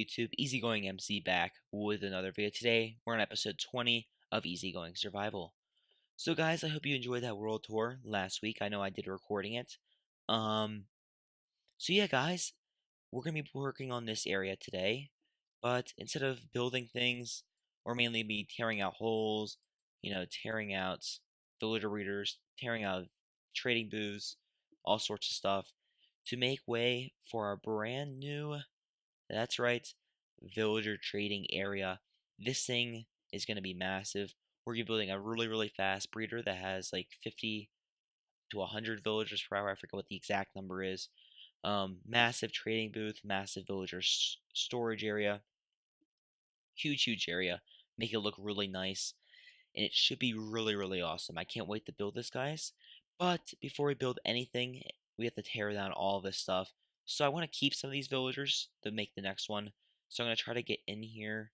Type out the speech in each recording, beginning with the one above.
YouTube? EasyGoingMC back with another video. Today, we're on episode 20 of Easygoing Survival. So guys, I hope you enjoyed that world tour last week. I know I did recording it. Um, so yeah, guys, we're going to be working on this area today. But instead of building things, we're mainly be tearing out holes, tearing out villager breeders, tearing out trading booths, all sorts of stuff to make way for our brand new, that's right, villager trading area. This thing is going to be massive. We're going to be building a really, really fast breeder that has like 50 to 100 villagers per hour. I forget what the exact number is. Massive trading booth, massive villager storage area, huge area. Make it look really nice, and it should be really, really awesome. I can't wait to build this, guys. But before we build anything, we have to tear down all this stuff. So I want to keep some of these villagers to make the next one. So I'm going to try to get in here.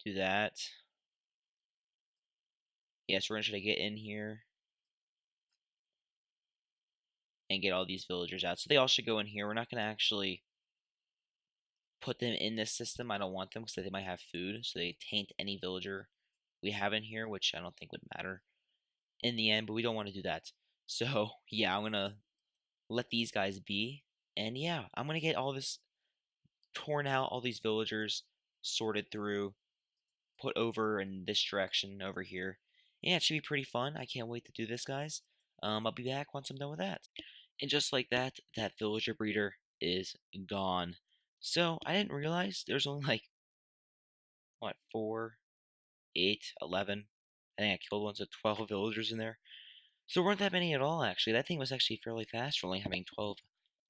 Do that. Yes, we're going to try to get in here and get all these villagers out. So they all should go in here. We're not going to actually put them in this system. I don't want them because they might have food. So they taint any villager we have in here, which I don't think would matter in the end. But we don't want to do that. So yeah, I'm going to let these guys be. And yeah, I'm going to get all this torn out, all these villagers sorted through, put over in this direction over here. Yeah, it should be pretty fun. I can't wait to do this, guys. I'll be back once I'm done with that. And just like that, that villager breeder is gone. So I didn't realize there's only like, what, 4, 8, 11. I think I killed one, so 12 villagers in there. So there weren't that many at all, actually. That thing was actually fairly fast for only having 12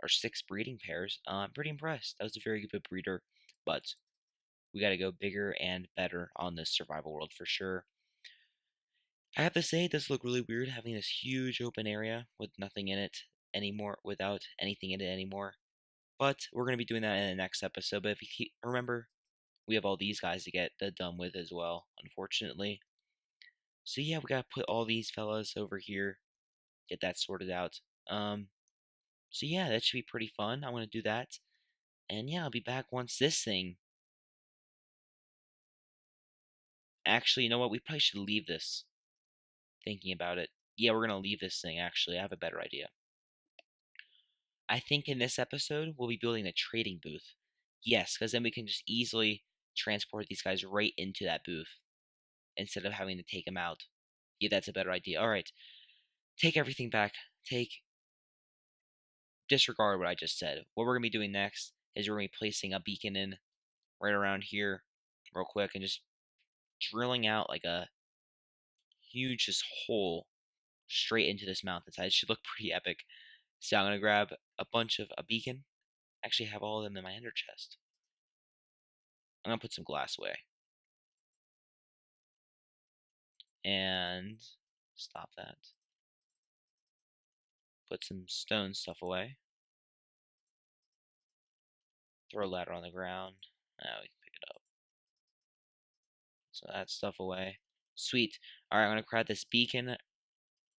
or 6 breeding pairs. I'm pretty impressed. That was a very good breeder, but we got to go bigger and better on this survival world for sure. I have to say, it does look really weird having this huge open area with nothing in it anymore, without anything in it anymore. But we're going to be doing that in the next episode. But if you remember, we have all these guys to get done with as well, unfortunately. So yeah, we got to put all these fellas over here, get that sorted out. So yeah, that should be pretty fun. I want to do that. And yeah, I'll be back once this thing. Actually, you know what? We probably should leave this. Thinking about it. Yeah, we're going to leave this thing, actually. I have a better idea. I think in this episode, we'll be building a trading booth. Yes, because then we can just easily transport these guys right into that booth instead of having to take them out. Yeah, that's a better idea. All right. Take everything back. Disregard what I just said. What we're going to be doing next is we're going to be placing a beacon in right around here real quick and just drilling out like a huge just hole straight into this mountainside. It should look pretty epic. So I'm going to grab a bunch of a beacon. Actually have all of them in my ender chest. I'm going to put some glass away. And stop that. Put some stone stuff away. Throw a ladder on the ground. Now we can pick it up. So that stuff away. Sweet. Alright, I'm going to grab this beacon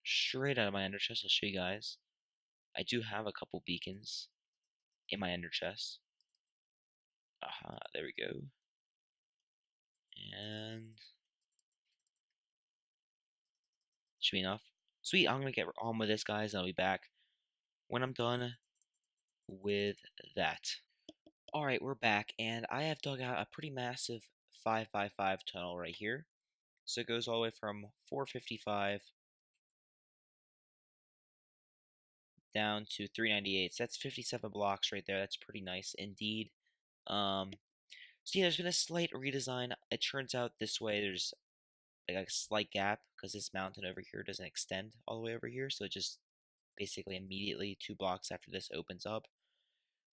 straight out of my ender chest. I'll show you guys. I do have a couple beacons in my ender chest. Aha, there we go. And should be enough. Sweet, I'm going to get on with this, guys, and I'll be back when I'm done with that. Alright, we're back, and I have dug out a pretty massive 5x5 tunnel right here. So it goes all the way from 455 down to 398. So that's 57 blocks right there. That's pretty nice indeed. So yeah, there's been a slight redesign. It turns out this way there's like a slight gap because this mountain over here doesn't extend all the way over here. So it just basically immediately 2 blocks after this opens up.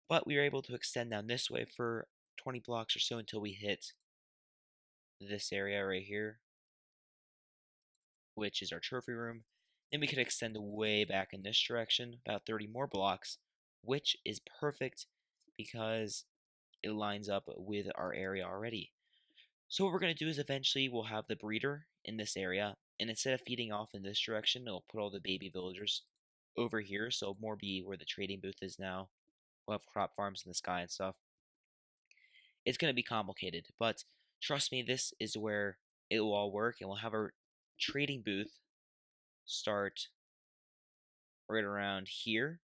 But we were able to extend down this way for 20 blocks or so until we hit this area right here, which is our trophy room. Then we could extend way back in this direction, about 30 more blocks, which is perfect because it lines up with our area already. So what we're going to do is eventually we'll have the breeder in this area, And instead of feeding off in this direction, it'll put all the baby villagers over here, so it'll more be where the trading booth is now. We'll have crop farms in the sky and stuff. It's going to be complicated, but trust me, this is where it will all work, and we'll have our trading booth start right around here.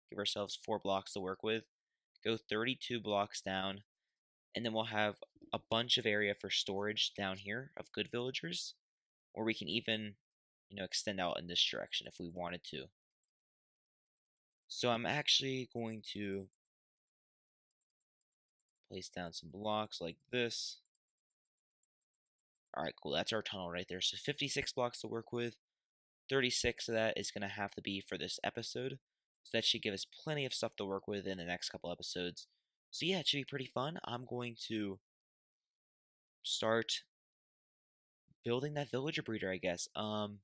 Give ourselves 4 blocks to work with. Go 32 blocks down, and then we'll have a bunch of area for storage down here of good villagers, or we can even, extend out in this direction if we wanted to. So I'm actually going to place down some blocks like this. All right, cool. That's our tunnel right there. So 56 blocks to work with. 36 of that is going to have to be for this episode. So that should give us plenty of stuff to work with in the next couple episodes. So yeah, it should be pretty fun. I'm going to start building that villager breeder, I guess. The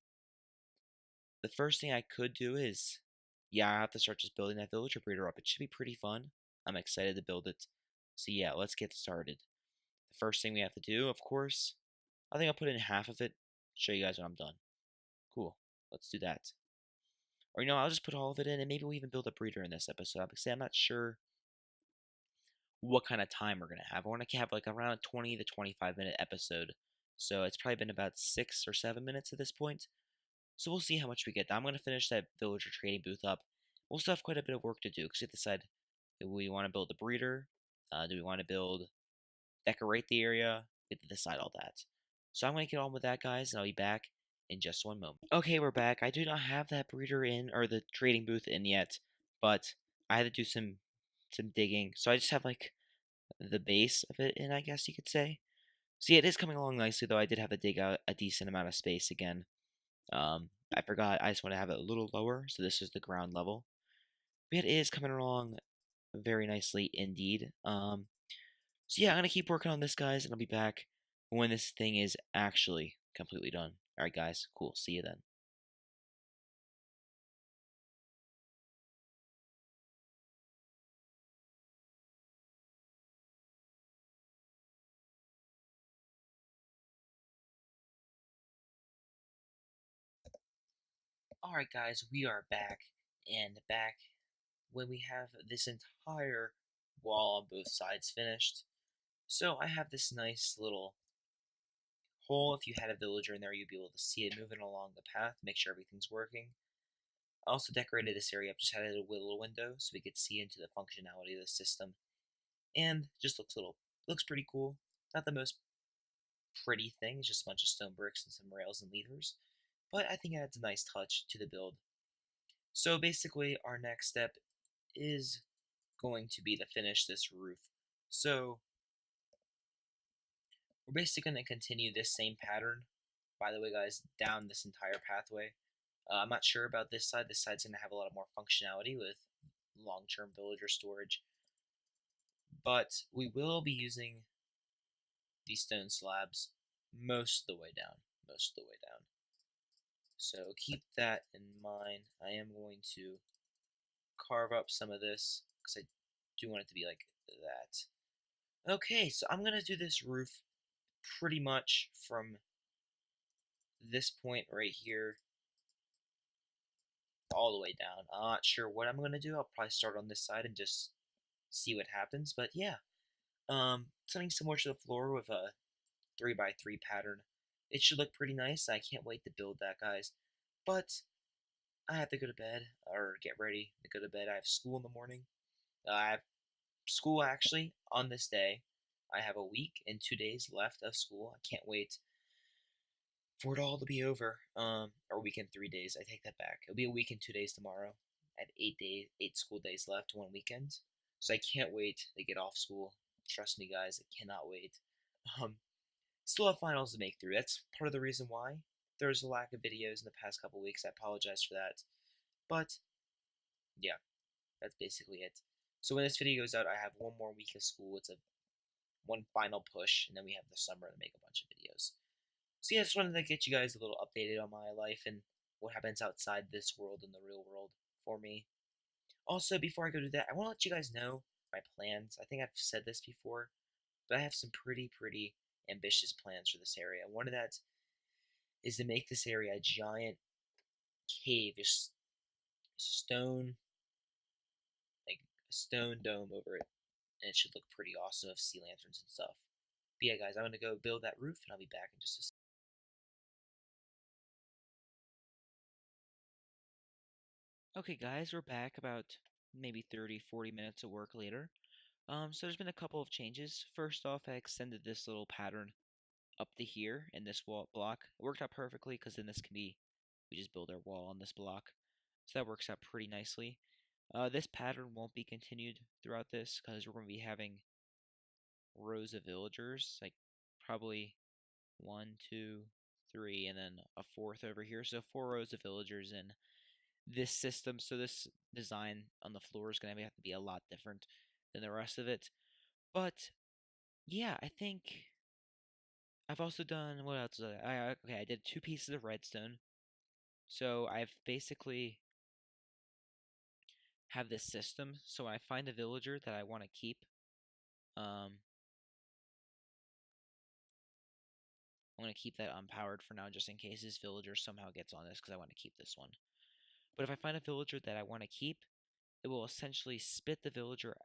first thing I could do is, yeah, I have to start just building that villager breeder up. It should be pretty fun. I'm excited to build it. So yeah, let's get started. The first thing we have to do, of course, I think I'll put in half of it. Show you guys when I'm done. Cool. Let's do that. Or I'll just put all of it in, and maybe we'll even build a breeder in this episode. Because I'm not sure what kind of time we're gonna have. I want to have like around a 20 to 25 minute episode. So it's probably been about 6 or 7 minutes at this point. So we'll see how much we get. I'm gonna finish that villager trading booth up. We'll still have quite a bit of work to do because we have to decide: do we want to build a breeder? Do we want to decorate the area? We have to decide all that. So I'm gonna get on with that, guys, and I'll be back in just one moment. Okay, we're back. I do not have that breeder in, or the trading booth in yet, but I had to do some digging. So I just have like the base of it in, I guess you could say. See, it is coming along nicely, though. I did have to dig out a decent amount of space again. I forgot. I just want to have it a little lower, so this is the ground level. But it is coming along very nicely indeed. So yeah, I'm gonna keep working on this, guys, and I'll be back when this thing is actually completely done. All right, guys. Cool. See you then. All right, guys, we are back, and back when we have this entire wall on both sides finished. So I have this nice little hole. If you had a villager in there, you'd be able to see it moving along the path, make sure everything's working. I also decorated this area up, just had a little window so we could see into the functionality of the system. And just looks pretty cool. Not the most pretty thing, it's just a bunch of stone bricks and some rails and levers. But I think it adds a nice touch to the build. So basically, our next step is going to be to finish this roof. So we're basically going to continue this same pattern, by the way, guys, down this entire pathway. I'm not sure about this side. This side's going to have a lot more functionality with long-term villager storage. But we will be using these stone slabs most of the way down. Most of the way down. So keep that in mind. I am going to carve up some of this because I do want it to be like that. Okay, so I'm going to do this roof pretty much from this point right here all the way down. I'm not sure what I'm going to do. I'll probably start on this side and just see what happens. But yeah, something similar to the floor with a 3x3 pattern. It should look pretty nice. I can't wait to build that, guys. But I have to go to bed, or get ready to go to bed. I have school in the morning. I have school actually on this day. I have a week and 2 days left of school. I can't wait for it all to be over. Or a week and 3 days. I take that back. It'll be a week and 2 days tomorrow. I have 8 days, 8 school days left, one weekend. So I can't wait to get off school. Trust me, guys, I cannot wait. Um, Still have finals to make through. That's part of the reason why there's a lack of videos in the past couple weeks. I apologize for that. But yeah, that's basically it. So when this video goes out, I have one more week of school. It's a one final push, and then we have the summer to make a bunch of videos. So yeah, I just wanted to get you guys a little updated on my life and what happens outside this world and the real world for me. Also, before I go do that, I want to let you guys know my plans. I think I've said this before, but I have some pretty ambitious plans for this area. One of that is to make this area a giant cave, just stone, like a stone dome over it, and it should look pretty awesome with sea lanterns and stuff. But yeah, guys, I'm gonna go build that roof, and I'll be back in just a second. Okay, guys, we're back about maybe 30, 40 minutes of work later. So there's been a couple of changes. First off, I extended this little pattern up to here in this wall block. It worked out perfectly because then this can be, we just build our wall on this block. So that works out pretty nicely. This pattern won't be continued throughout this because we're going to be having rows of villagers, like probably 1, 2, 3, and then a fourth over here. So 4 rows of villagers in this system. So this design on the floor is going to have to be a lot different than the rest of it. But yeah, I think I've also done, what else did okay, I did 2 pieces of redstone. So I've basically have this system. So when I find a villager that I want to keep, um, I'm going to keep that unpowered for now just in case this villager somehow gets on this because I want to keep this one. But if I find a villager that I want to keep, it will essentially spit the villager.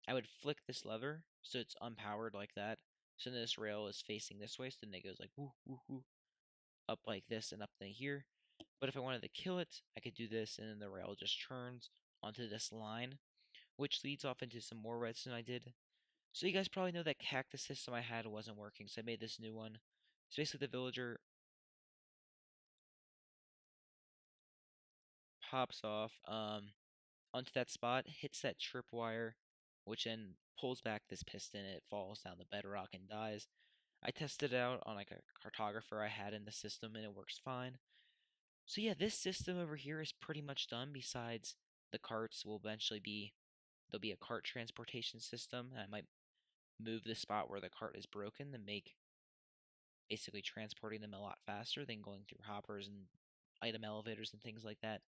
I would flick this lever so it's unpowered like that. So then this rail is facing this way, so then it goes like woo, woo, woo, up like this and up to here. But if I wanted to kill it, I could do this, and then the rail just turns onto this line, which leads off into some more redstone I did. So you guys probably know that cactus system I had wasn't working, so I made this new one. So basically the villager pops off onto that spot, hits that tripwire, which then pulls back this piston, and it falls down the bedrock and dies. I tested it out on like a cartographer I had in the system, and it works fine. So yeah, this system over here is pretty much done. Besides the carts will eventually be, there'll be a cart transportation system, and I might move the spot where the cart is broken and make basically transporting them a lot faster than going through hoppers and item elevators and things like that.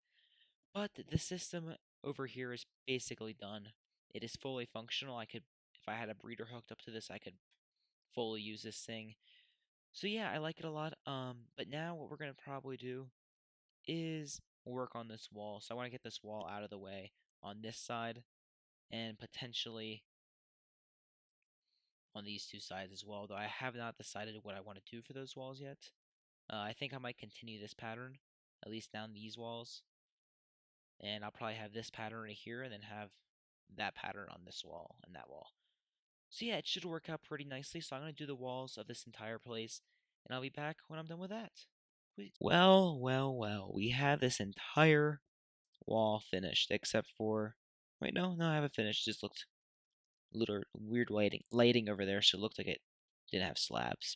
But the system over here is basically done. It is fully functional. I could, if I had a breeder hooked up to this, I could fully use this thing. So yeah, I like it a lot. But now what we're gonna probably do is work on this wall. So I want to get this wall out of the way on this side and potentially on these 2 sides as well, though I have not decided what I want to do for those walls yet. I think I might continue this pattern, at least down these walls, and I'll probably have this pattern right here and then have that pattern on this wall and that wall. So yeah, it should work out pretty nicely, so I'm going to do the walls of this entire place, and I'll be back when I'm done with that. Well, well, well, we have this entire wall finished, except for, wait, no, I haven't finished, it just looked a little weird lighting over there, so it looked like it didn't have slabs.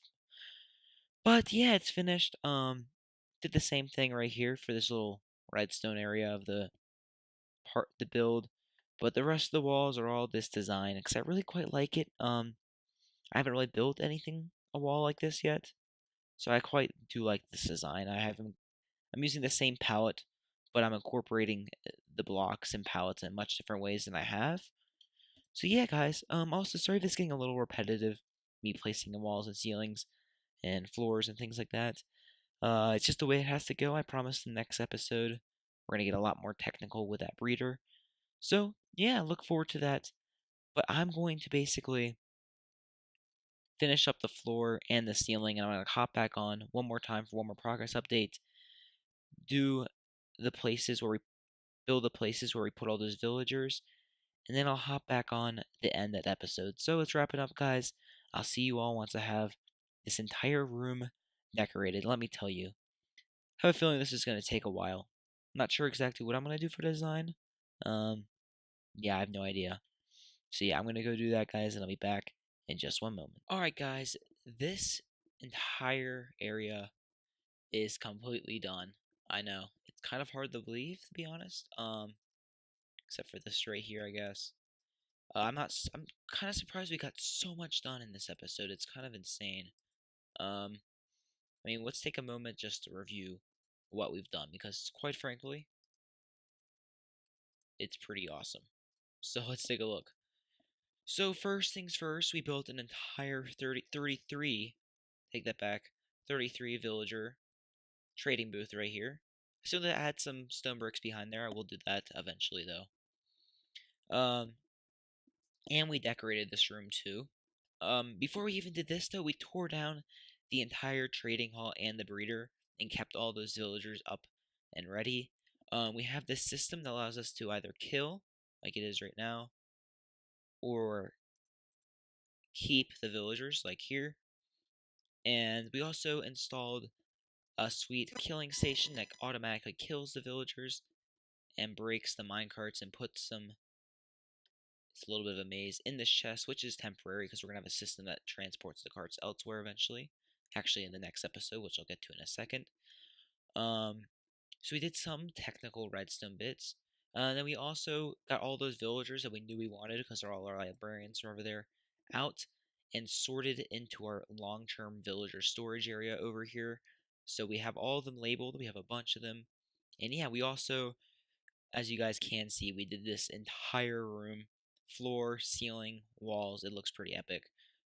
But yeah, it's finished. Did the same thing right here for this little redstone area of the build, but the rest of the walls are all this design because I really quite like it. I haven't really built anything a wall like this yet, so I quite do like this design. I'm using the same palette, but I'm incorporating the blocks and palettes in much different ways than I have. So yeah, guys. Also sorry if it's getting a little repetitive, me placing in walls and ceilings and floors and things like that. It's just the way it has to go. I promise the next episode we're gonna get a lot more technical with that breeder. So yeah, look forward to that. But I'm going to basically finish up the floor and the ceiling, and I'm gonna hop back on one more time for one more progress update. Do the places where we build the places where we put all those villagers, and then I'll hop back on to end that episode. So let's wrap it up, guys. I'll see you all once I have this entire room decorated. Let me tell you, I have a feeling this is going to take a while. I'm not sure exactly what I'm going to do for design. Um, yeah, I have no idea. So yeah, I'm going to go do that, guys, and I'll be back in just one moment. Alright, guys, this entire area is completely done. I know. It's kind of hard to believe, to be honest. Except for this right here, I guess. I'm kind of surprised we got so much done in this episode. It's kind of insane. I mean, let's take a moment just to review what we've done because, quite frankly, it's pretty awesome. So let's take a look. So first things first, we built an entire 33, take that back, 33 villager trading booth right here. So that I had some stone bricks behind there. I will do that eventually though. And we decorated this room too. Before we even did this though, we tore down the entire trading hall and the breeder and kept all those villagers up and ready. We have this system that allows us to either kill, like it is right now, or keep the villagers, like here. And we also installed a sweet killing station that automatically kills the villagers and breaks the minecarts and puts them, it's a little bit of a maze, in this chest, which is temporary because we're going to have a system that transports the carts elsewhere eventually. Actually, in the next episode, which I'll get to in a second. So we did some technical redstone bits. Then we also got all those villagers that we knew we wanted because all our librarians are over there out and sorted into our long-term villager storage area over here. So we have all of them labeled. We have a bunch of them. And yeah, we also, as you guys can see, we did this entire room, floor, ceiling, walls. It looks pretty epic.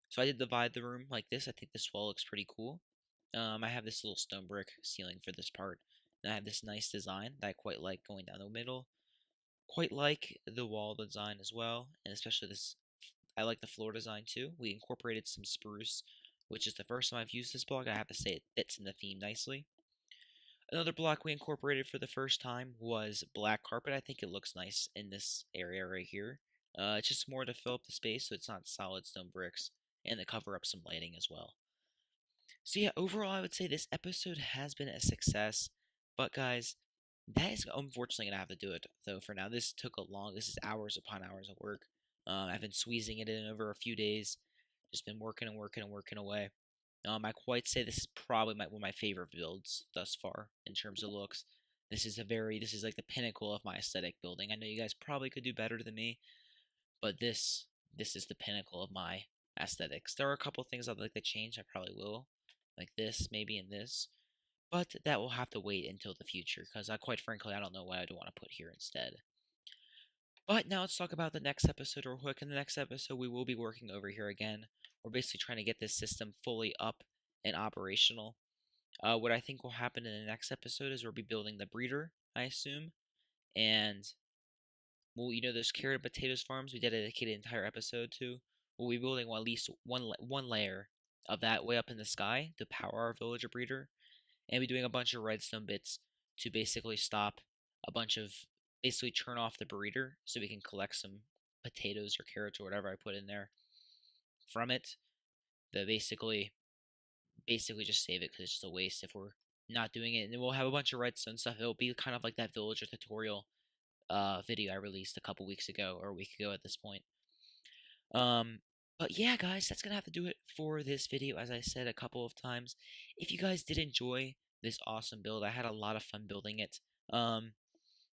So I did divide the room like this. I think this wall looks pretty cool. I have this little stone brick ceiling for this part. And I have this nice design that I quite like going down the middle. Quite like the wall design as well, and especially this. I like the floor design too. We incorporated some spruce, which is the first time I've used this block. I have to say it fits in the theme nicely. Another block we incorporated for the first time was black carpet. I think it looks nice in this area right here. It's just more to fill up the space so it's not solid stone bricks, and to cover up some lighting as well. So yeah, overall I would say this episode has been a success, but guys, that is unfortunately gonna have to do it though for now. This took this is hours upon hours of work. I've been squeezing it in over a few days, just been working and working and working away. I quite say this is probably one of my favorite builds thus far in terms of looks. This is like the pinnacle of my aesthetic building. I know you guys probably could do better than me, but this is the pinnacle of my aesthetics. There are a couple things I'd like to change. I probably will, like this maybe and this, but that will have to wait until the future because quite frankly I don't know what I'd want to put here instead. But now let's talk about the next episode real quick. In the next episode, we will be working over here again. We're basically trying to get this system fully up and operational. What I think will happen in the next episode is we'll be building the breeder, I assume. And, well, you know those carrot and potatoes farms we dedicated an entire episode to? We'll be building at least one layer of that way up in the sky to power our villager breeder. And be doing a bunch of redstone bits to basically stop basically turn off the breeder so we can collect some potatoes or carrots or whatever I put in there from it. The basically just save it because it's just a waste if we're not doing it. And then we'll have a bunch of redstone stuff. It'll be kind of like that villager tutorial video I released a couple weeks ago or a week ago at this point. But yeah, guys, that's gonna have to do it for this video. As I said a couple of times, if you guys did enjoy this awesome build, I had a lot of fun building it.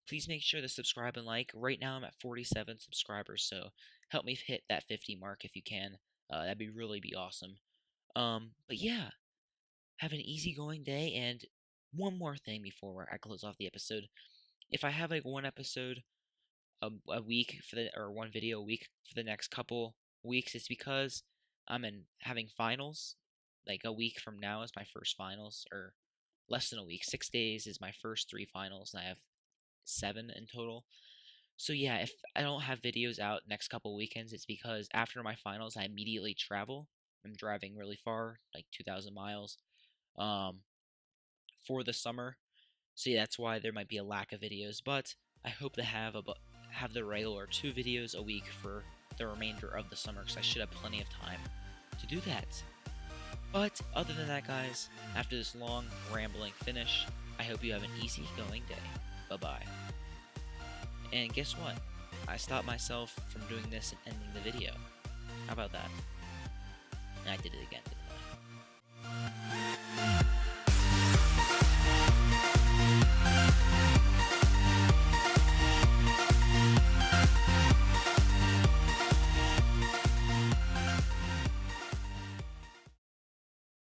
Please make sure to subscribe and like. Right now I'm at 47 subscribers, so help me hit that 50 mark if you can. That'd be really awesome. But yeah, have an easygoing day. And one more thing before I close off the episode, if I have like one episode a week or one video a week for the next couple weeks, it's because I'm having finals. Like a week from now is my first finals, or less than a week. 6 days is my first 3 finals, and I have 7 in total. So yeah, if I don't have videos out next couple weekends, it's because after my finals I immediately travel. I'm driving really far, like 2,000 miles, for the summer. So yeah, that's why there might be a lack of videos. But I hope to have the regular 2 videos a week for the remainder of the summer, because I should have plenty of time to do that. But other than that, guys, after this long rambling finish, I hope you have an easygoing day. Bye-bye. And guess what? I stopped myself from doing this and ending the video. How about that? And I did it again, didn't I?